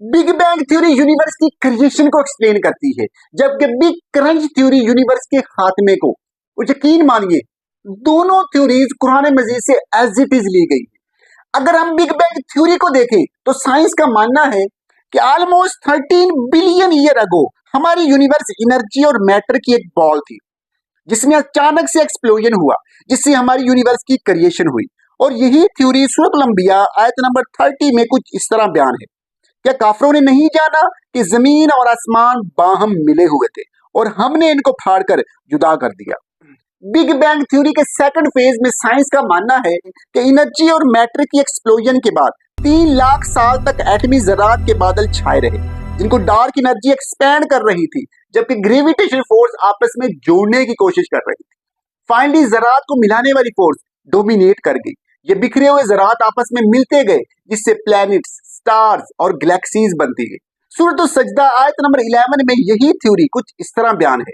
Big bang theory universe की creation को explain करती है, जबकि बिग क्रंच थ्योरी यूनिवर्स के खात्मे को। और यकीन मानिए, दोनों थ्योरीज कुरान मजीद से एज इट इज ली गई है। अगर हम बिग बैंग थ्योरी को देखें तो साइंस का मानना है कि ऑलमोस्ट 13 बिलियन ईयर अगो हमारी यूनिवर्स एनर्जी और मैटर की एक बॉल थी, जिसमें अचानक से एक्सप्लोजन हुआ, जिससे हमारी यूनिवर्स की क्रिएशन हुई। और यही थ्योरी सूरत अल-अंबिया आयत नंबर 30 में कुछ इस तरह बयान है। क्या काफरों ने नहीं जाना कि जमीन और आसमान बाहम मिले हुए थे और हमने इनको फाड़कर जुदा कर दिया। बिग बैंग थ्योरी के सेकंड फेज में साइंस का मानना है कि एनर्जी और मैटर की एक्सप्लोजन के बाद 3 लाख साल तक एटमी ज़रात के बादल छाए रहे, जिनको डार्क एनर्जी एक्सपैंड कर रही थी, जबकि ग्रेविटेशन फोर्स आपस में जोड़ने की कोशिश कर रही थी। फाइनली ज़रात को मिलाने वाली फोर्स डोमिनेट कर गई। ये बिखरे हुए ज़रात आपस में मिलते गए, जिससे प्लैनेट्स, स्टार्स और गैलेक्सीज बनती गई। सूरत सजदा आयत नंबर 11 में यही थ्योरी कुछ इस तरह बयान है।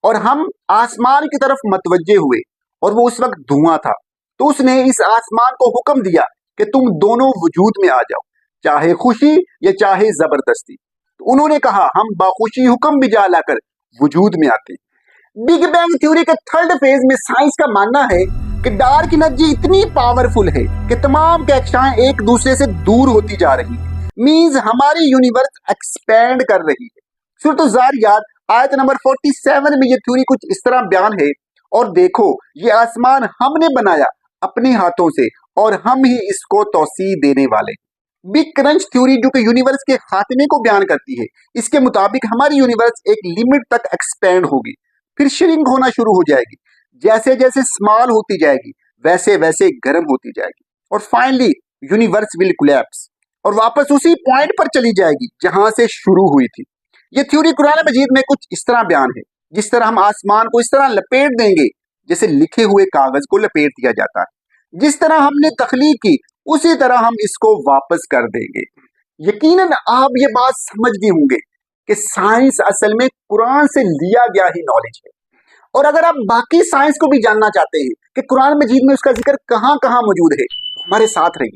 और हम आसमान की तरफ मतवज्जे हुए और वो उस वक्त धुआं था, तो उसने इस आसमान को हुक्म दिया कि तुम दोनों वजूद में आ जाओ, चाहे खुशी या चाहे जबरदस्ती। तो उन्होंने कहा, हम बाखुशी हुक्म भी जा लाकर वजूद में आते हैं। बिग बैंग थ्योरी के थर्ड फेज में साइंस का मानना है कि डार्क एनर्जी इतनी पावरफुल है कि तमाम कक्षाएं एक दूसरे से दूर होती जा रही है, मींस हमारी यूनिवर्स एक्सपैंड कर रही है। सूरत ज़ारियात आयत नंबर 47 में ये थ्योरी कुछ इस तरह बयान है, और देखो ये आसमान हमने बनाया अपने हाथों से और हम ही इसको तौसीह देने वाले। बिग क्रंच थ्योरी जो कि यूनिवर्स के खात्मे को बयान करती है, इसके मुताबिक हमारी यूनिवर्स एक लिमिट तक एक्सपैंड होगी, फिर श्रिंक होना शुरू हो जाएगी। जैसे जैसे स्मॉल होती जाएगी वैसे वैसे गर्म होती जाएगी, और फाइनली यूनिवर्स विल कोलैप्स और वापस उसी पॉइंट पर चली जाएगी जहां से शुरू हुई थी। ये थ्योरी कुरान मजीद में कुछ इस तरह बयान है, जिस तरह हम आसमान को इस तरह लपेट देंगे जैसे लिखे हुए कागज को लपेट दिया जाता है। जिस तरह हमने तख्लीक की उसी तरह हम इसको वापस कर देंगे। यकीनन आप ये बात समझ गए होंगे कि साइंस असल में कुरान से लिया गया ही नॉलेज है। और अगर आप बाकी साइंस को भी जानना चाहते हैं कि कुरान मजीद में उसका जिक्र कहां कहां मौजूद है, हमारे साथ रहिए।